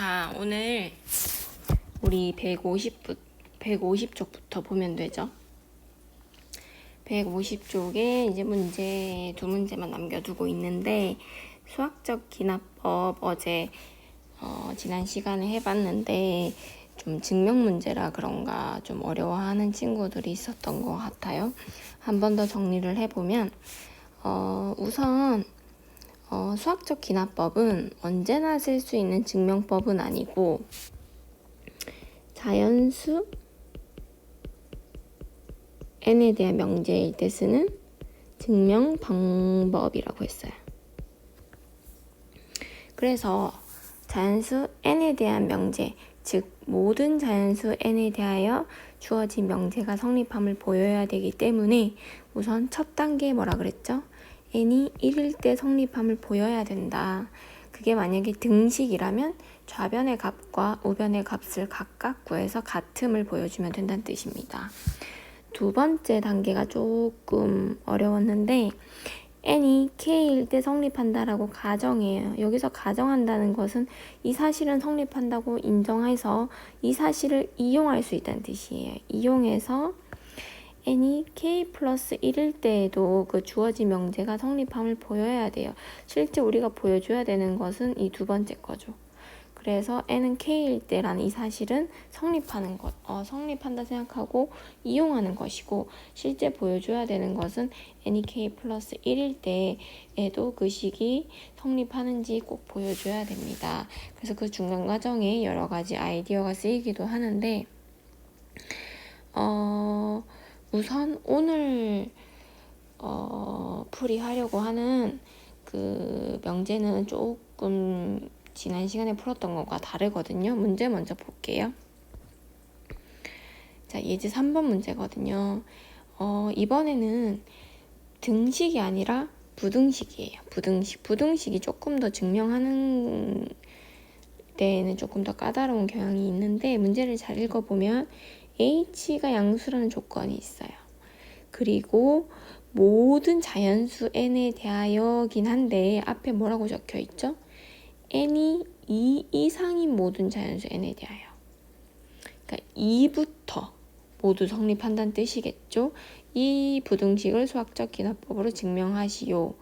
자, 오늘 우리 150쪽부터 보면 되죠. 150쪽에 이제 문제 두 문제만 남겨두고 있는데, 수학적 기납법 어제 지난 시간에 해봤는데 좀 증명 문제라 그런가 좀 어려워하는 친구들이 있었던 것 같아요. 한 번 더 정리를 해보면 우선 수학적 기납법은 언제나 쓸 수 있는 증명법은 아니고 자연수 n에 대한 명제일 때 쓰는 증명 방법이라고 했어요. 그래서 자연수 n에 대한 명제, 즉 모든 자연수 n에 대하여 주어진 명제가 성립함을 보여야 되기 때문에 우선 첫 단계 뭐라 그랬죠? n이 1일 때 성립함을 보여야 된다. 그게 만약에 등식이라면 좌변의 값과 우변의 값을 각각 구해서 같음을 보여주면 된다는 뜻입니다. 두 번째 단계가 조금 어려웠는데 n이 k일 때 성립한다라고 가정해요. 여기서 가정한다는 것은 이 사실은 성립한다고 인정해서 이 사실을 이용할 수 있다는 뜻이에요. 이용해서 n이 k 플러스 1일 때에도 그 주어진 명제가 성립함을 보여야 돼요. 실제 우리가 보여줘야 되는 것은 이 두 번째 거죠. 그래서 n은 k일 때라는 이 사실은 성립하는 것, 성립한다 생각하고 이용하는 것이고, 실제 보여줘야 되는 것은 n이 k 플러스 1일 때에도 그 식이 성립하는지 꼭 보여줘야 됩니다. 그래서 그 중간 과정에 여러 가지 아이디어가 쓰이기도 하는데, 우선 오늘 풀이하려고 하는 그 명제는 조금 지난 시간에 풀었던 것과 다르거든요. 문제 먼저 볼게요. 자, 예제 3번 문제거든요. 이번에는 등식이 아니라 부등식이에요. 부등식이 조금 더 증명하는 데에는 조금 더 까다로운 경향이 있는데, 문제를 잘 읽어보면 h가 양수라는 조건이 있어요. 그리고 모든 자연수 n에 대하여긴 한데 앞에 뭐라고 적혀 있죠? n이 2 이상인 모든 자연수 n에 대하여. 그러니까 2부터 모두 성립한다는 뜻이겠죠. 이 부등식을 수학적 기납법으로 증명하시오.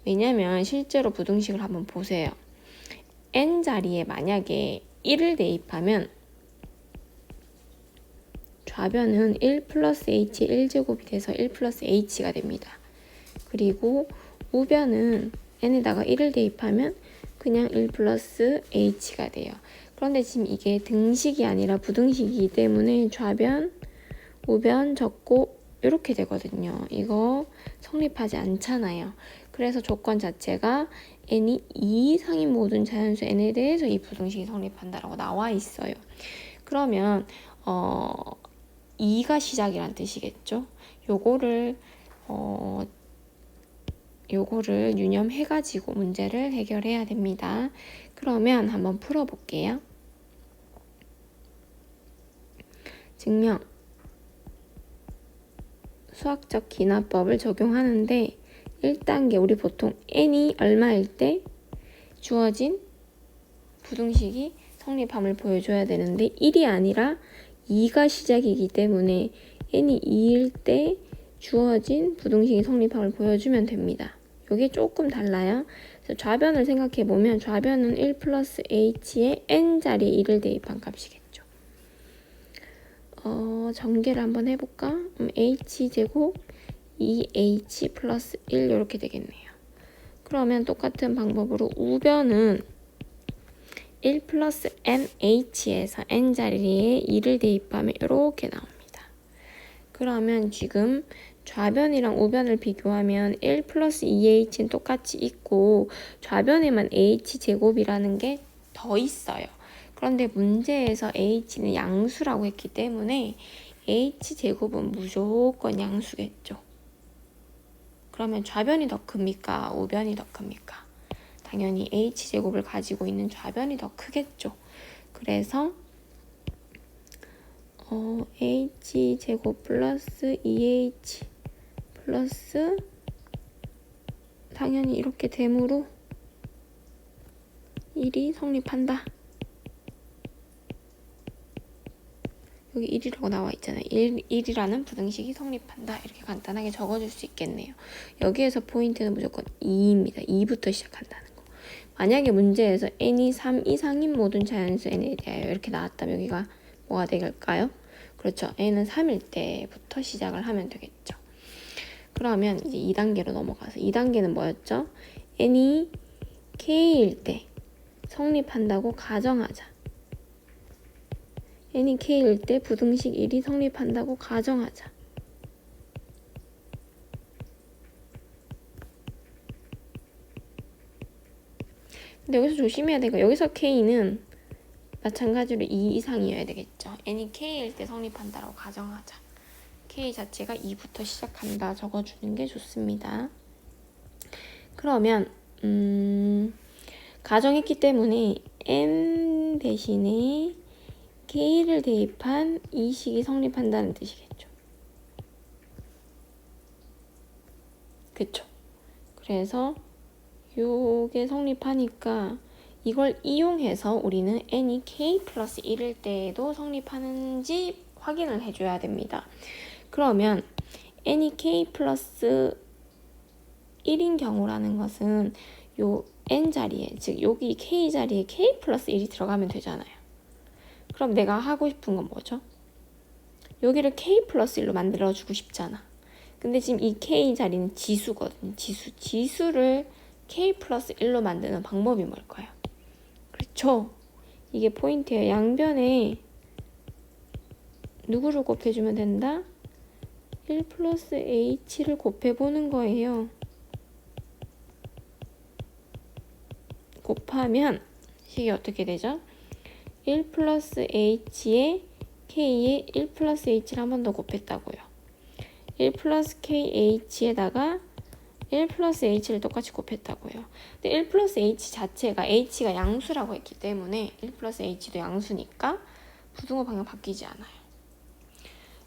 왜냐면 실제로 부등식을 한번 보세요. n 자리에 만약에 1을 대입하면 좌변은 1 플러스 h 1제곱이 돼서 1 플러스 h가 됩니다. 그리고 우변은 n에다가 1을 대입하면 그냥 1 플러스 h가 돼요. 그런데 지금 이게 등식이 아니라 부등식이기 때문에 좌변, 우변 적고 이렇게 되거든요. 이거 성립하지 않잖아요. 그래서 조건 자체가 n이 2 이상인 모든 자연수 n에 대해서 이 부등식이 성립한다라고 나와 있어요. 그러면 2가 시작이란 뜻이겠죠. 요거를 유념해가지고 문제를 해결해야 됩니다. 그러면 한번 풀어볼게요. 증명. 수학적 기납법을 적용하는데 1단계 우리 보통 n이 얼마일 때 주어진 부등식이 성립함을 보여줘야 되는데 1이 아니라 2가 시작이기 때문에 n이 2일 때 주어진 부등식이 성립함을 보여주면 됩니다. 이게 조금 달라요. 그래서 좌변을 생각해보면 좌변은 1 플러스 h에 n자리에 1을 대입한 값이겠죠. 전개를 한번 해볼까? h제곱 2h 플러스 1 이렇게 되겠네요. 그러면 똑같은 방법으로 우변은 1 플러스 nh에서 n자리에 2를 대입하면 이렇게 나옵니다. 그러면 지금 좌변이랑 우변을 비교하면 1 플러스 2h는 똑같이 있고 좌변에만 h제곱이라는 게 더 있어요. 그런데 문제에서 h는 양수라고 했기 때문에 h제곱은 무조건 양수겠죠. 그러면 좌변이 더 큽니까? 우변이 더 큽니까? 당연히 h제곱을 가지고 있는 좌변이 더 크겠죠. 그래서 h제곱 플러스 2h 플러스 당연히 이렇게 되므로 1이 성립한다. 여기 1이라고 나와 있잖아요. 1이라는 부등식이 성립한다. 이렇게 간단하게 적어줄 수 있겠네요. 여기에서 포인트는 무조건 2입니다. 2부터 시작한다는 거. 만약에 문제에서 n이 3 이상인 모든 자연수 n에 대하여 이렇게 나왔다면 여기가 뭐가 될까요? 그렇죠. n은 3일 때부터 시작을 하면 되겠죠. 그러면 이제 2단계로 넘어가서 2단계는 뭐였죠? n이 k일 때 성립한다고 가정하자. n이 k일 때 부등식 1이 성립한다고 가정하자. 근데 여기서 조심해야 되고 여기서 k는 마찬가지로 2 이상이어야 되겠죠. n이 k일 때 성립한다라고 가정하자. k 자체가 2부터 시작한다 적어주는 게 좋습니다. 그러면 가정했기 때문에 n 대신에 k를 대입한 이 식이 성립한다는 뜻이겠죠. 그쵸? 그래서 요게 성립하니까 이걸 이용해서 우리는 n이 k 플러스 1일 때에도 성립하는지 확인을 해줘야 됩니다. 그러면 n이 k 플러스 1인 경우라는 것은 요 n 자리에, 즉 여기 k 자리에 k 플러스 1이 들어가면 되잖아요. 그럼 내가 하고 싶은 건 뭐죠? 여기를 k 플러스 1로 만들어주고 싶잖아. 근데 지금 이 k 자리는 지수거든요. 지수를 k 플러스 1로 만드는 방법이 뭘까요? 그렇죠. 이게 포인트예요. 양변에 누구를 곱해주면 된다? 1 플러스 h를 곱해보는 거예요. 곱하면 식이 어떻게 되죠? 1 플러스 h에 k에 1 플러스 h를 한 번 더 곱했다고요. 1 플러스 kh에다가 1 플러스 h를 똑같이 곱했다고요. 근데 1 플러스 h 자체가 h가 양수라고 했기 때문에 1 플러스 h도 양수니까 부등호 방향 바뀌지 않아요.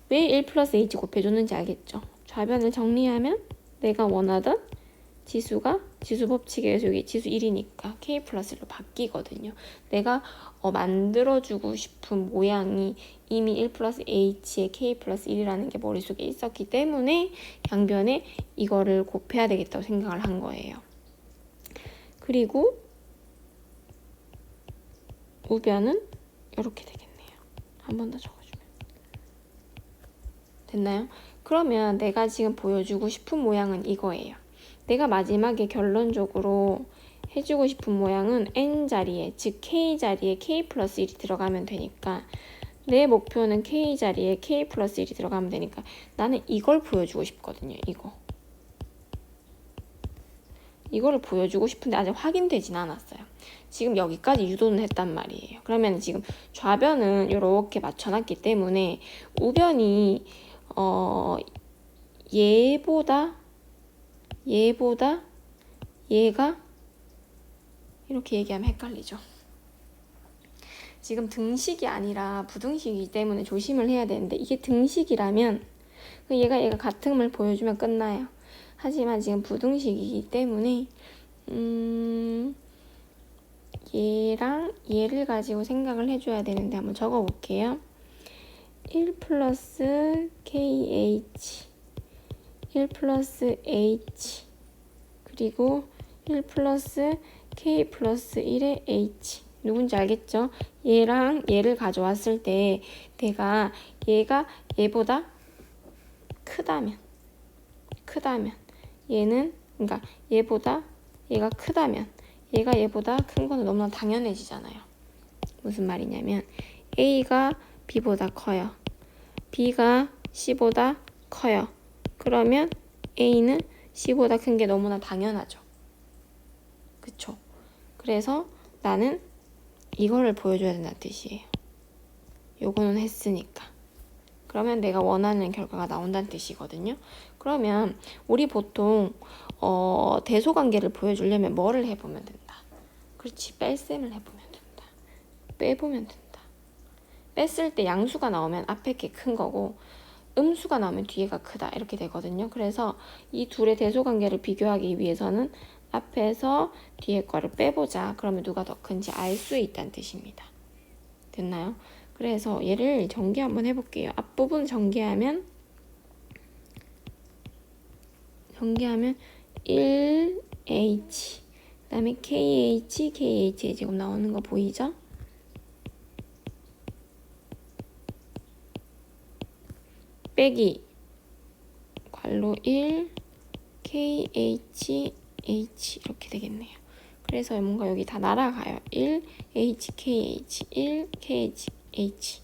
왜 1 플러스 h 곱해줬는지 알겠죠? 좌변을 정리하면 내가 원하던 지수가 지수 법칙에 의해서 여기 지수 1이니까 k 플러스 1로 바뀌거든요. 내가 만들어주고 싶은 모양이 이미 1 플러스 h에 k 플러스 1이라는 게 머릿속에 있었기 때문에 양변에 이거를 곱해야 되겠다고 생각을 한 거예요. 그리고 우변은 이렇게 되겠네요. 한 번 더 적어주면 됐나요? 그러면 내가 지금 보여주고 싶은 모양은 이거예요. 내가 마지막에 결론적으로 해주고 싶은 모양은 n자리에, 즉 k자리에 k 플러스 1이 들어가면 되니까 내 목표는 k자리에 k 플러스 1이 들어가면 되니까 나는 이걸 보여주고 싶거든요. 이거를 보여주고 싶은데 아직 확인되진 않았어요. 지금 여기까지 유도는 했단 말이에요. 그러면 지금 좌변은 이렇게 맞춰놨기 때문에 우변이 얘보다 얘가 이렇게 얘기하면 헷갈리죠. 지금 등식이 아니라 부등식이기 때문에 조심을 해야 되는데 이게 등식이라면 얘가 같음을 보여주면 끝나요. 하지만 지금 부등식이기 때문에 얘랑 얘를 가지고 생각을 해줘야 되는데 한번 적어볼게요. 1 플러스 kh 1 플러스 h 그리고 1 플러스 k 플러스 1의 h 누군지 알겠죠? 얘랑 얘를 가져왔을 때 내가 얘가 얘보다 크다면 얘는 그러니까 얘보다 얘가 크다면 얘가 얘보다 큰 거는 너무나 당연해지잖아요. 무슨 말이냐면 A가 B보다 커요. B가 C보다 커요. 그러면 A는 C보다 큰 게 너무나 당연하죠. 그쵸? 그래서 나는 이거를 보여줘야 된다는 뜻이에요. 요거는 했으니까. 그러면 내가 원하는 결과가 나온다는 뜻이거든요. 그러면 우리 보통 대소관계를 보여주려면 뭐를 해보면 된다. 그렇지, 뺄셈을 해보면 된다. 빼보면 된다. 뺐을 때 양수가 나오면 앞에 게 큰 거고 음수가 나오면 뒤에가 크다 이렇게 되거든요. 그래서 이 둘의 대소관계를 비교하기 위해서는 앞에서 뒤에 거를 빼보자. 그러면 누가 더 큰지 알 수 있다는 뜻입니다. 됐나요? 그래서 얘를 전개 한번 해볼게요. 앞부분 전개하면 1H 그 다음에 KH의 제곱 나오는 거 보이죠? 빼기 괄호 1 KHH 이렇게 되겠네요. 그래서 뭔가 여기 다 날아가요. 1 HKH 1 KHH.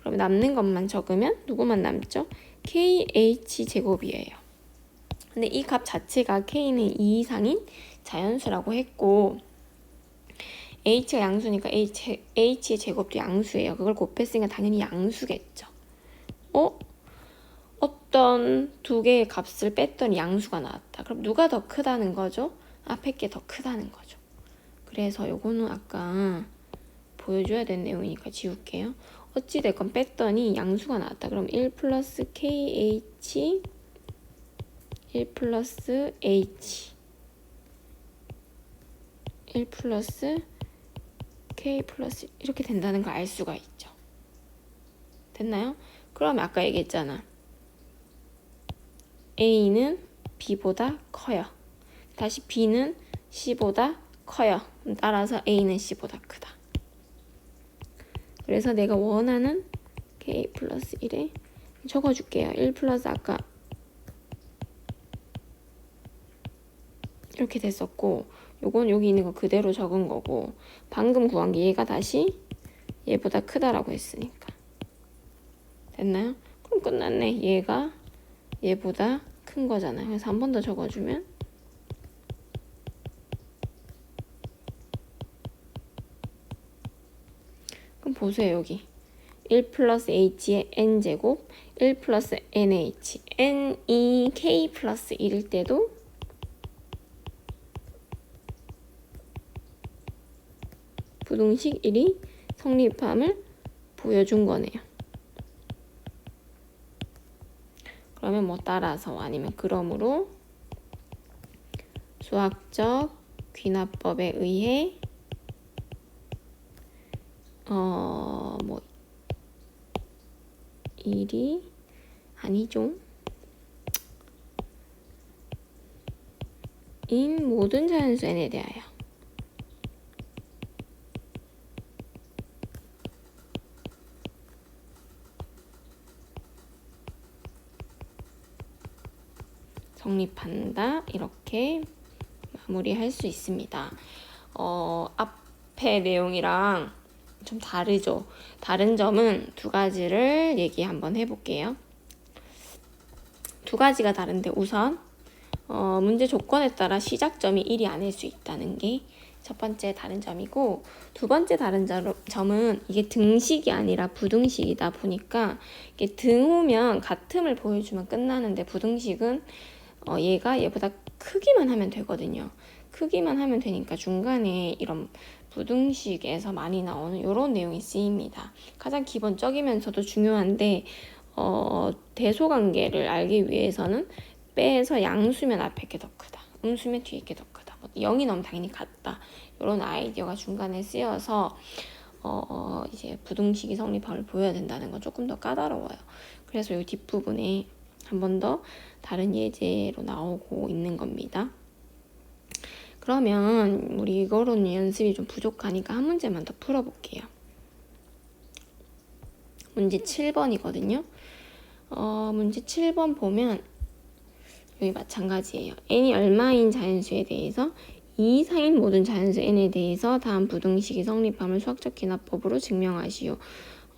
그럼 남는 것만 적으면 누구만 남죠? KH 제곱이에요. 근데 이 값 자체가 K는 2 이상인 자연수라고 했고 H가 양수니까 H의 제곱도 양수예요. 그걸 곱했으니까 당연히 양수겠죠. 어떤 두 개의 값을 뺐더니 양수가 나왔다. 그럼 누가 더 크다는 거죠? 앞에 게 더 크다는 거죠. 그래서 요거는 아까 보여줘야 될 내용이니까 지울게요. 어찌됐건 뺐더니 양수가 나왔다. 그럼 1 플러스 KH 1 플러스 H 1 플러스 K 플러스 이렇게 된다는 걸 알 수가 있죠. 됐나요? 그러면 아까 얘기했잖아. A는 B보다 커요. 다시 B는 C보다 커요. 따라서 A는 C보다 크다. 그래서 내가 원하는 K 플러스 1에 적어줄게요. 1 플러스 아까 이렇게 됐었고 요건 여기 있는 거 그대로 적은 거고 방금 구한 게 얘가 다시 얘보다 크다라고 했으니까 됐나요? 그럼 끝났네. 얘가 얘보다 큰 거잖아요. 그래서 한 번 더 적어주면 그럼 보세요. 여기 1 플러스 h의 n제곱 1 플러스 nh n이 k 플러스 1일 때도 부등식 1이 성립함을 보여준 거네요. 그러면 뭐 따라서 아니면 그러므로 수학적 귀납법에 의해 뭐 1이 아니죠. 인 모든 자연수 n에 대하여 성립한다. 이렇게 마무리할 수 있습니다. 앞에 내용이랑 좀 다르죠. 다른 점은 두 가지를 얘기 한번 해볼게요. 두 가지가 다른데 우선 문제 조건에 따라 시작점이 1이 아닐 수 있다는 게 첫 번째 다른 점이고 두 번째 다른 점은 이게 등식이 아니라 부등식이다 보니까 이게 등호면 같음을 보여주면 끝나는데 부등식은 얘가 얘보다 크기만 하면 되거든요. 크기만 하면 되니까 중간에 이런 부등식에서 많이 나오는 이런 내용이 쓰입니다. 가장 기본적이면서도 중요한데 대소관계를 알기 위해서는 빼서 양수면 앞에 게 더 크다. 음수면 뒤에 게 더 크다. 0이 나오면 당연히 같다. 이런 아이디어가 중간에 쓰여서 이제 부등식이 성립함을 보여야 된다는 건 조금 더 까다로워요. 그래서 이 뒷부분에 한 번 더 다른 예제로 나오고 있는 겁니다. 그러면 우리 이거로는 연습이 좀 부족하니까 한 문제만 더 풀어볼게요. 문제 7번이거든요. 문제 7번 보면 여기 마찬가지예요. n이 얼마인 자연수에 대해서 2 이상인 모든 자연수 n에 대해서 다음 부등식이 성립함을 수학적 귀납법으로 증명하시오.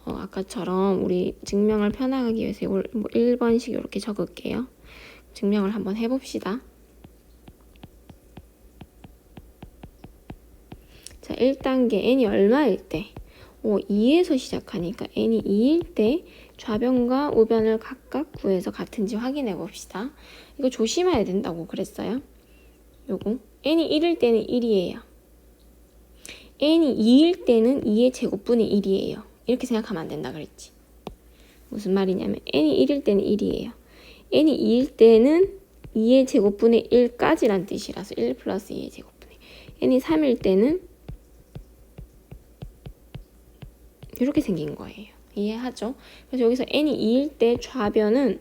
아까처럼 우리 증명을 편하게 위해서 1번씩 이렇게 적을게요. 증명을 한번 해봅시다. 자, 1단계 n이 얼마일 때 2에서 시작하니까 n이 2일 때 좌변과 우변을 각각 구해서 같은지 확인해 봅시다. 이거 조심해야 된다고 그랬어요. 요거 n이 1일 때는 1이에요. n이 2일 때는 2의 제곱분의 1이에요. 이렇게 생각하면 안 된다 그랬지. 무슨 말이냐면 n이 1일 때는 1이에요. n이 2일 때는 2의 제곱분의 1까지란 뜻이라서 1 플러스 2의 제곱분의 n이 3일 때는 이렇게 생긴 거예요. 이해하죠? 그래서 여기서 n이 2일 때 좌변은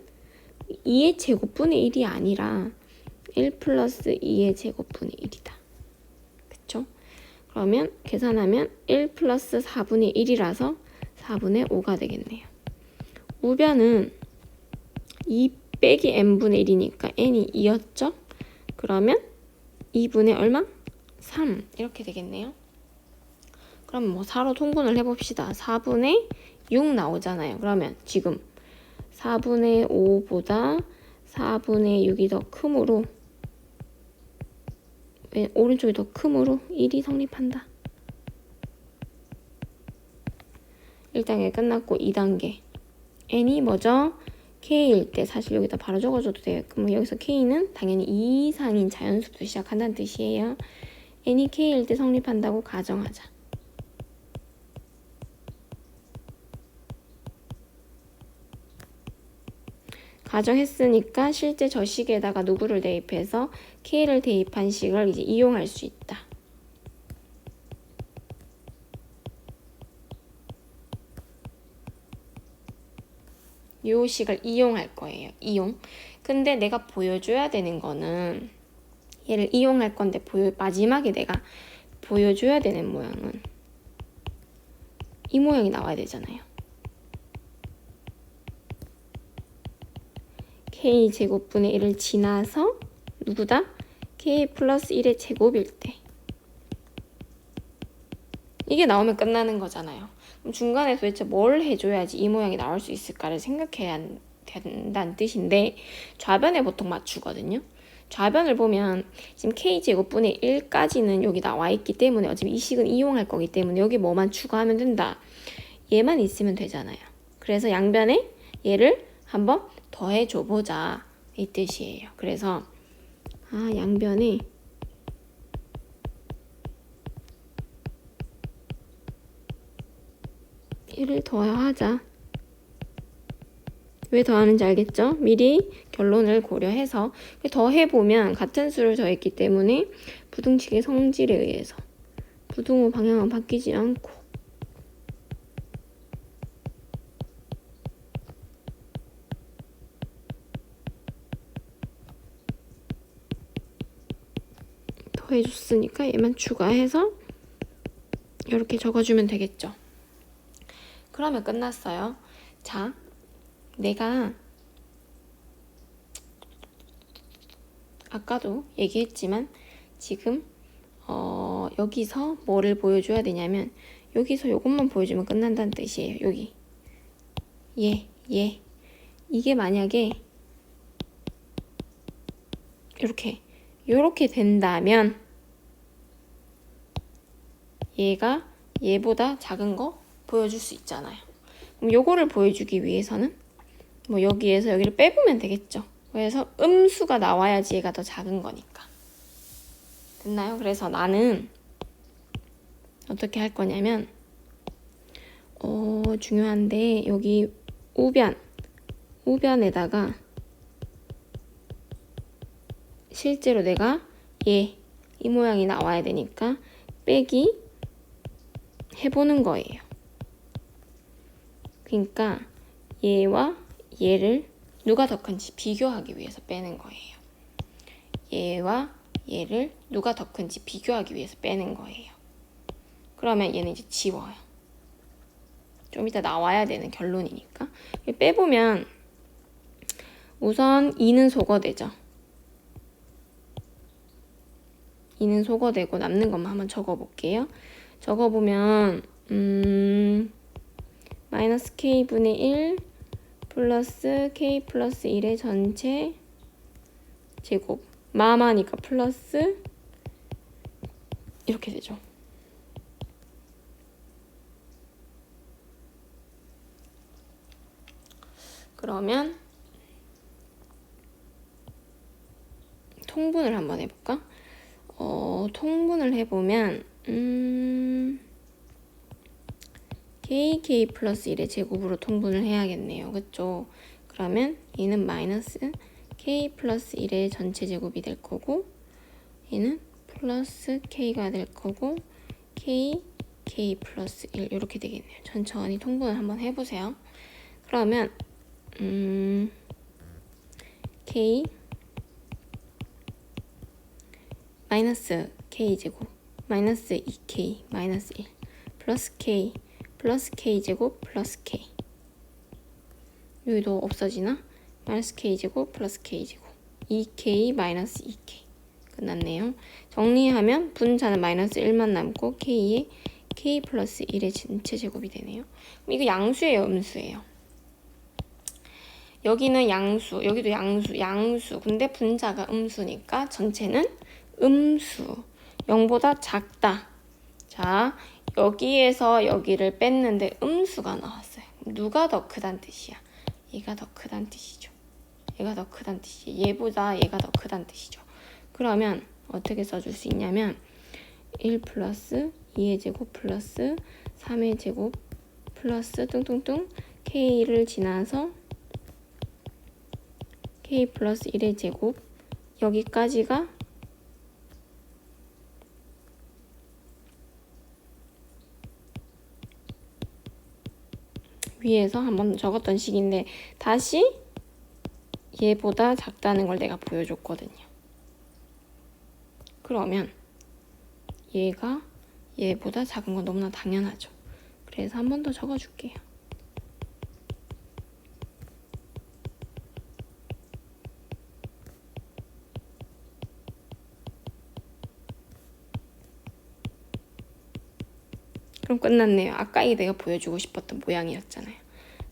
2의 제곱분의 1이 아니라 1 플러스 2의 제곱분의 1이다. 그쵸? 그러면 계산하면 1 플러스 4분의 1이라서 4분의 5가 되겠네요. 우변은 2 빼기 n분의 1이니까 n이 2였죠? 그러면 2분의 얼마? 3 이렇게 되겠네요. 그럼 뭐 4로 통분을 해봅시다. 4분의 6 나오잖아요. 그러면 지금 4분의 5보다 4분의 6이 더 크므로 오른쪽이 더 크므로 1이 성립한다. 1단계 끝났고 2단계 n이 뭐죠? k일 때 사실 여기다 바로 적어줘도 돼요. 그럼 여기서 k는 당연히 2 이상인 자연수부터 시작한다는 뜻이에요. n이 k일 때 성립한다고 가정하자. 가정했으니까 실제 저 식에다가 누구를 대입해서 k를 대입한 식을 이제 이용할 수 있다. 요 식을 이용할 거예요. 이용. 근데 내가 보여줘야 되는 거는 얘를 이용할 건데 마지막에 내가 보여줘야 되는 모양은 이 모양이 나와야 되잖아요. k 제곱분의 1을 지나서 누구다? k 플러스 1의 제곱일 때 이게 나오면 끝나는 거잖아요. 그럼 중간에 도대체 뭘 해줘야지 이 모양이 나올 수 있을까를 생각해야 된다는 뜻인데 좌변에 보통 맞추거든요. 좌변을 보면 지금 k제곱분의 1까지는 여기 나와 있기 때문에 어차피 이 식은 이용할 거기 때문에 여기 뭐만 추가하면 된다. 얘만 있으면 되잖아요. 그래서 양변에 얘를 한번 더해줘 보자 이 뜻이에요. 그래서 양변에 얘를 더하자. 왜 더하는지 알겠죠? 미리 결론을 고려해서 더해보면 같은 수를 더했기 때문에 부등식의 성질에 의해서 부등호 방향은 바뀌지 않고 더해줬으니까 얘만 추가해서 이렇게 적어주면 되겠죠. 그러면 끝났어요. 자, 내가 아까도 얘기했지만 지금 여기서 뭐를 보여줘야 되냐면 여기서 요것만 보여주면 끝난다는 뜻이에요. 여기 얘 이게 만약에 이렇게 된다면 얘가 얘보다 작은 거 보여줄 수 있잖아요. 그럼 요거를 보여주기 위해서는 뭐 여기에서 여기를 빼보면 되겠죠. 그래서 음수가 나와야지 얘가 더 작은 거니까. 됐나요? 그래서 나는 어떻게 할 거냐면 중요한데 여기 우변에다가 실제로 내가 이 모양이 나와야 되니까 빼기 해보는 거예요. 그러니까 얘와 얘를 누가 더 큰지 비교하기 위해서 빼는 거예요. 얘와 얘를 누가 더 큰지 비교하기 위해서 빼는 거예요. 그러면 얘는 이제 지워요. 좀 이따 나와야 되는 결론이니까. 빼보면 우선 2는 소거되죠. 2는 소거되고 남는 것만 한번 적어볼게요. 적어보면 마이너스 k분의 1 플러스 k 플러스 1의 전체 제곱 마마니까 플러스 이렇게 되죠. 그러면 통분을 한번 해볼까? 통분을 해보면 k 플러스 1의 제곱으로 통분을 해야겠네요. 그쵸? 그러면 얘는 마이너스 k 플러스 1의 전체 제곱이 될 거고 얘는 플러스 k가 될 거고 k k 플러스 1 이렇게 되겠네요. 천천히 통분을 한번 해보세요. 그러면 k 마이너스 k제곱 마이너스 2k 마이너스 1 플러스 k제곱 플러스 k 여기도 없어지나? 마이너스 k제곱 플러스 k제곱 2k 마이너스 2k 끝났네요. 정리하면 분자는 마이너스 1만 남고 k에 k 플러스 1의 전체 제곱이 되네요. 그럼 이거 양수예요, 음수예요? 여기는 양수, 여기도 양수. 근데 분자가 음수니까 전체는 음수. 0보다 작다. 자, 여기에서 여기를 뺐는데 음수가 나왔어요. 누가 더 크단 뜻이야? 얘가 더 크단 뜻이죠. 얘가 더 크단 뜻이에요. 얘보다 얘가 더 크단 뜻이죠. 그러면 어떻게 써줄 수 있냐면 1 플러스 2의 제곱 플러스 3의 제곱 플러스 뚱뚱뚱 k를 지나서 k 플러스 1의 제곱 여기까지가 위에서 한번 적었던 식인데 다시 얘보다 작다는 걸 내가 보여줬거든요. 그러면 얘가 얘보다 작은 건 너무나 당연하죠. 그래서 한 번 더 적어줄게요. 그럼 끝났네요. 아까 이 내가 보여주고 싶었던 모양이었잖아요.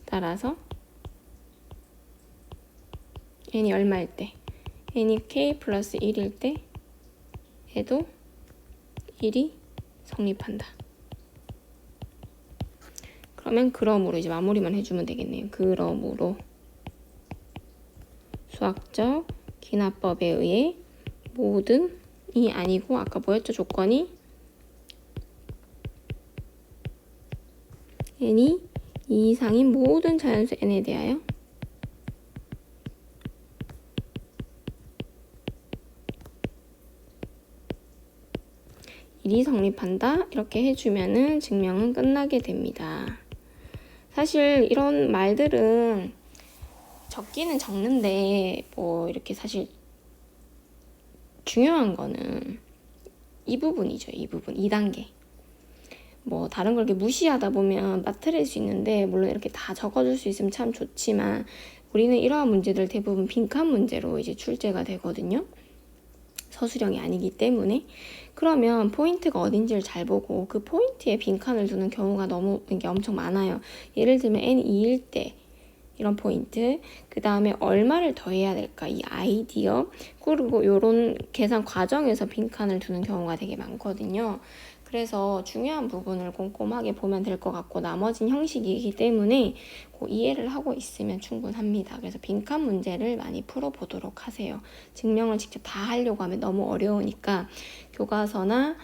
따라서 n이 얼마일 때? n이 k 플러스 1일 때 해도 1이 성립한다. 그러면 그러므로 이제 마무리만 해주면 되겠네요. 그러므로 수학적 귀납법에 의해 모든이 아니고 아까 뭐였죠? 조건이 n이 2 이상인 모든 자연수 n에 대하여 일이 성립한다. 이렇게 해주면은 증명은 끝나게 됩니다. 사실 이런 말들은 적기는 적는데 뭐 이렇게 사실 중요한 거는 이 부분이죠. 이 부분 2단계. 뭐 다른 걸 이렇게 무시하다 보면 빠뜨릴 수 있는데 물론 이렇게 다 적어줄 수 있으면 참 좋지만 우리는 이러한 문제들 대부분 빈칸 문제로 이제 출제가 되거든요. 서술형이 아니기 때문에. 그러면 포인트가 어딘지를 잘 보고 그 포인트에 빈칸을 두는 경우가 너무 이게 엄청 많아요. 예를 들면 n2일 때 이런 포인트, 그 다음에 얼마를 더해야 될까 이 아이디어, 그리고 이런 계산 과정에서 빈칸을 두는 경우가 되게 많거든요. 그래서 중요한 부분을 꼼꼼하게 보면 될 것 같고 나머진 형식이기 때문에 그 이해를 하고 있으면 충분합니다. 그래서 빈칸 문제를 많이 풀어보도록 하세요. 증명을 직접 다 하려고 하면 너무 어려우니까 교과서나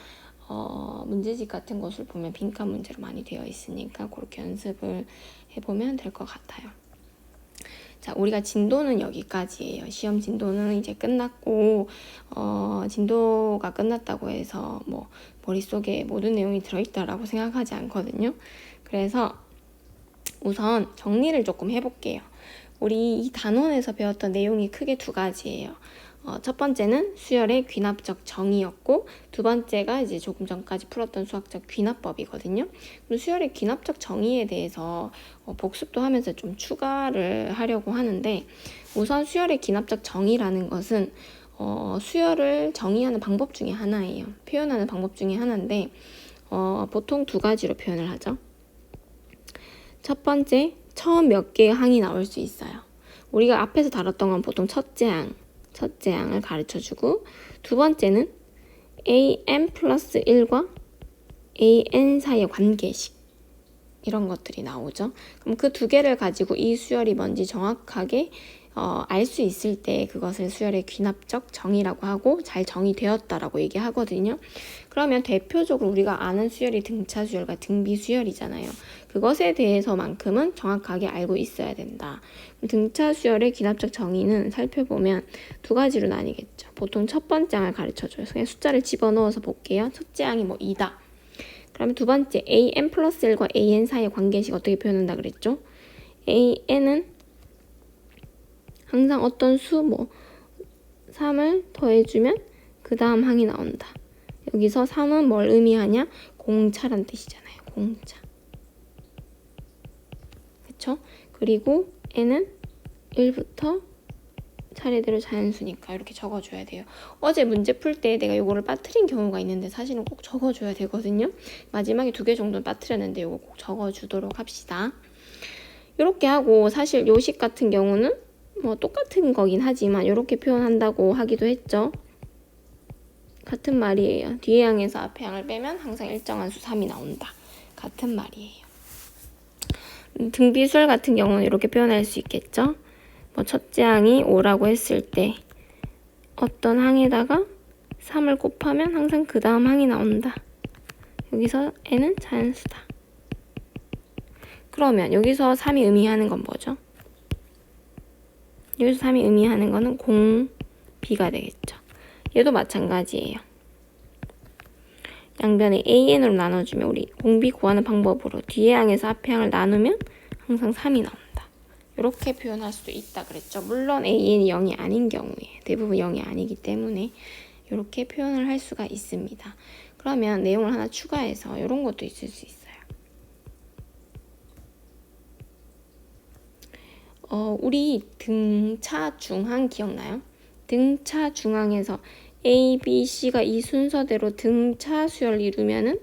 문제집 같은 것을 보면 빈칸 문제로 많이 되어 있으니까 그렇게 연습을 해보면 될 것 같아요. 자, 우리가 진도는 여기까지예요. 시험 진도는 이제 끝났고 진도가 끝났다고 해서 뭐 머릿속에 모든 내용이 들어있다라고 생각하지 않거든요. 그래서 우선 정리를 조금 해볼게요. 우리 이 단원에서 배웠던 내용이 크게 두 가지예요. 첫 번째는 수열의 귀납적 정의였고 두 번째가 이제 조금 전까지 풀었던 수학적 귀납법이거든요. 그리고 수열의 귀납적 정의에 대해서 복습도 하면서 좀 추가를 하려고 하는데 우선 수열의 귀납적 정의라는 것은 수열을 정의하는 방법 중에 하나예요. 표현하는 방법 중에 하나인데 보통 두 가지로 표현을 하죠. 첫 번째, 처음 몇 개의 항이 나올 수 있어요. 우리가 앞에서 다뤘던 건 보통 첫째 항을 가르쳐주고 두 번째는 an 플러스 1과 an 사이의 관계식 이런 것들이 나오죠. 그럼 그 두 개를 가지고 이 수열이 뭔지 정확하게 알 수 있을 때 그것을 수열의 귀납적 정의라고 하고 잘 정의되었다라고 얘기하거든요. 그러면 대표적으로 우리가 아는 수열이 등차 수열과 등비 수열이잖아요. 그것에 대해서만큼은 정확하게 알고 있어야 된다. 등차 수열의 귀납적 정의는 살펴보면 두 가지로 나뉘겠죠. 보통 첫 번째 항을 가르쳐줘요. 그냥 숫자를 집어넣어서 볼게요. 첫째 항이 뭐 2다. 그러면 두 번째 an 플러스 1과 an 사이의 관계식 어떻게 표현한다 그랬죠? an은 항상 어떤 수 3을 더해주면 그 다음 항이 나온다. 여기서 3은 뭘 의미하냐? 공차란 뜻이잖아요. 공차. 그쵸? 그리고 n은 1부터 차례대로 자연수니까 이렇게 적어줘야 돼요. 어제 문제 풀 때 내가 요거를 빠뜨린 경우가 있는데 사실은 꼭 적어줘야 되거든요. 마지막에 2개 정도는 빠뜨렸는데 요거 꼭 적어주도록 합시다. 이렇게 하고 사실 요식 같은 경우는 똑같은 거긴 하지만 이렇게 표현한다고 하기도 했죠. 같은 말이에요. 뒤에 항에서 앞에 항을 빼면 항상 일정한 수 3이 나온다. 같은 말이에요. 등비수열 같은 경우는 이렇게 표현할 수 있겠죠. 첫째 항이 5라고 했을 때 어떤 항에다가 3을 곱하면 항상 그 다음 항이 나온다. 여기서 n은 자연수다. 그러면 여기서 3이 의미하는 건 뭐죠? 여기서 3이 의미하는 거는 공비가 되겠죠. 얘도 마찬가지예요. 양변에 an으로 나눠주면 우리 공비 구하는 방법으로 뒤에 항에서 앞에 항을 나누면 항상 3이 나온다. 이렇게 표현할 수도 있다 그랬죠. 물론 an이 0이 아닌 경우에 대부분 0이 아니기 때문에 이렇게 표현을 할 수가 있습니다. 그러면 내용을 하나 추가해서 이런 것도 있을 수 있어요. 우리 등차 중항 기억나요? 등차 중항에서 A, B, C가 이 순서대로 등차 수열을 이루면은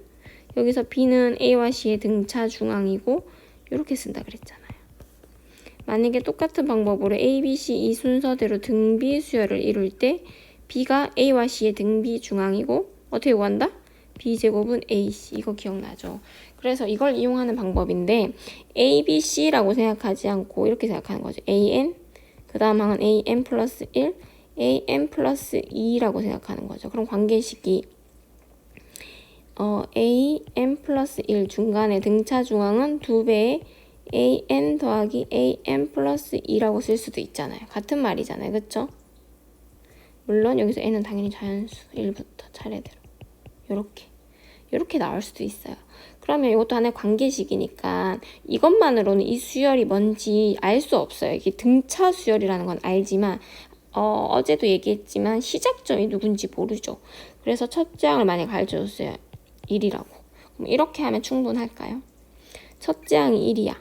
여기서 B는 A와 C의 등차 중항이고 이렇게 쓴다 그랬잖아요. 만약에 똑같은 방법으로 A, B, C 이 순서대로 등비 수열을 이룰 때 B가 A와 C의 등비 중항이고 어떻게 구한다? B제곱은 AC. 이거 기억나죠? 그래서 이걸 이용하는 방법인데 A, B, C라고 생각하지 않고 이렇게 생각하는 거죠. AN, 그 다음 항은 AN 플러스 1, AN 플러스 2라고 생각하는 거죠. 그럼 관계식이 AN 플러스 1 중간에 등차 중항은 2배의 AN 더하기 AN 플러스 2라고 쓸 수도 있잖아요. 같은 말이잖아요. 그쵸? 물론 여기서 N은 당연히 자연수 1부터 차례대로 이렇게 나올 수도 있어요. 그러면 이것도 하나의 관계식이니까 이것만으로는 이 수열이 뭔지 알 수 없어요. 이게 등차 수열이라는 건 알지만 어제도 얘기했지만 시작점이 누군지 모르죠. 그래서 첫째 항을 만약에 가르쳐줬어요. 1이라고. 그럼 이렇게 하면 충분할까요? 첫째 항이 1이야.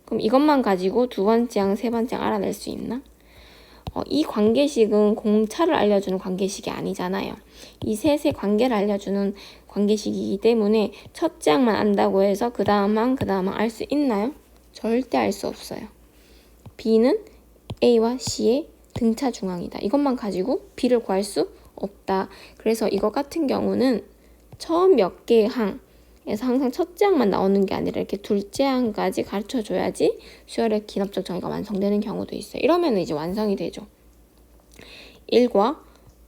그럼 이것만 가지고 두 번째 항, 세 번째 항 알아낼 수 있나? 이 관계식은 공차를 알려주는 관계식이 아니잖아요. 이 셋의 관계를 알려주는 관계식이기 때문에 첫째 항만 안다고 해서 그 다음 항 알 수 있나요? 절대 알 수 없어요. B는 A와 C의 등차 중항이다. 이것만 가지고 B를 구할 수 없다. 그래서 이거 같은 경우는 처음 몇 개의 항에서 항상 첫째 항만 나오는 게 아니라 이렇게 둘째 항까지 가르쳐줘야지 수열의 기납적 정의가 완성되는 경우도 있어요. 이러면 이제 완성이 되죠. 1과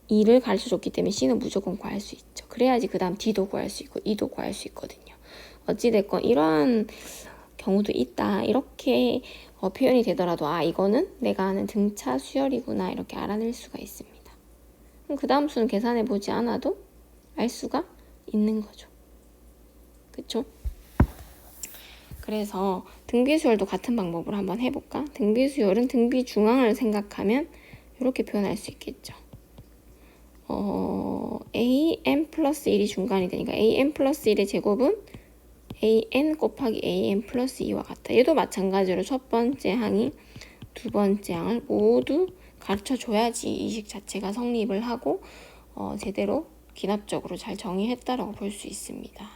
2를 가르쳐줬기 때문에 C는 무조건 구할 수 있죠. 그래야지 그 다음 D도 구할 수 있고 E도 구할 수 있거든요. 어찌됐건 이러한 경우도 있다. 이렇게 표현이 되더라도 이거는 내가 아는 등차 수열이구나 이렇게 알아낼 수가 있습니다. 그럼 그 다음 수는 계산해 보지 않아도 알 수가 있는 거죠. 그쵸? 그래서 등비수열도 같은 방법으로 한번 해볼까? 등비수열은 등비 중앙을 생각하면 이렇게 표현할 수 있겠죠. AN 플러스 1이 중간이 되니까 AN 플러스 1의 제곱은 AN 곱하기 AN 플러스 2와 같다. 얘도 마찬가지로 첫 번째 항이 두 번째 항을 모두 가르쳐줘야지 이 식 자체가 성립을 하고 제대로 기납적으로 잘 정의했다라고 볼 수 있습니다.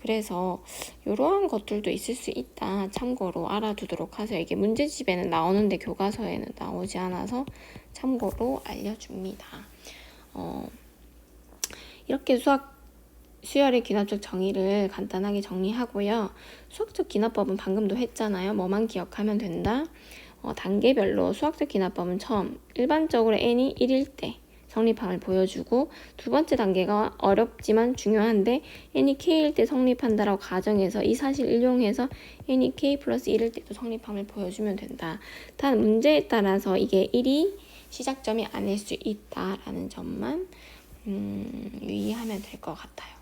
그래서 이러한 것들도 있을 수 있다. 참고로 알아두도록 하세요. 이게 문제집에는 나오는데 교과서에는 나오지 않아서 참고로 알려줍니다. 이렇게 수열의 기납적 정의를 간단하게 정리하고요. 수학적 기납법은 방금도 했잖아요. 뭐만 기억하면 된다. 단계별로 수학적 기납법은 처음 일반적으로 n이 1일 때 성립함을 보여주고 두 번째 단계가 어렵지만 중요한데 n이 k일 때 성립한다라고 가정해서 이 사실을 이용해서 n이 k 플러스 1일 때도 성립함을 보여주면 된다. 단 문제에 따라서 이게 1이 시작점이 아닐 수 있다라는 점만 유의하면 될 것 같아요.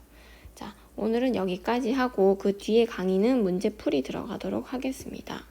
자, 오늘은 여기까지 하고 그 뒤에 강의는 문제풀이 들어가도록 하겠습니다.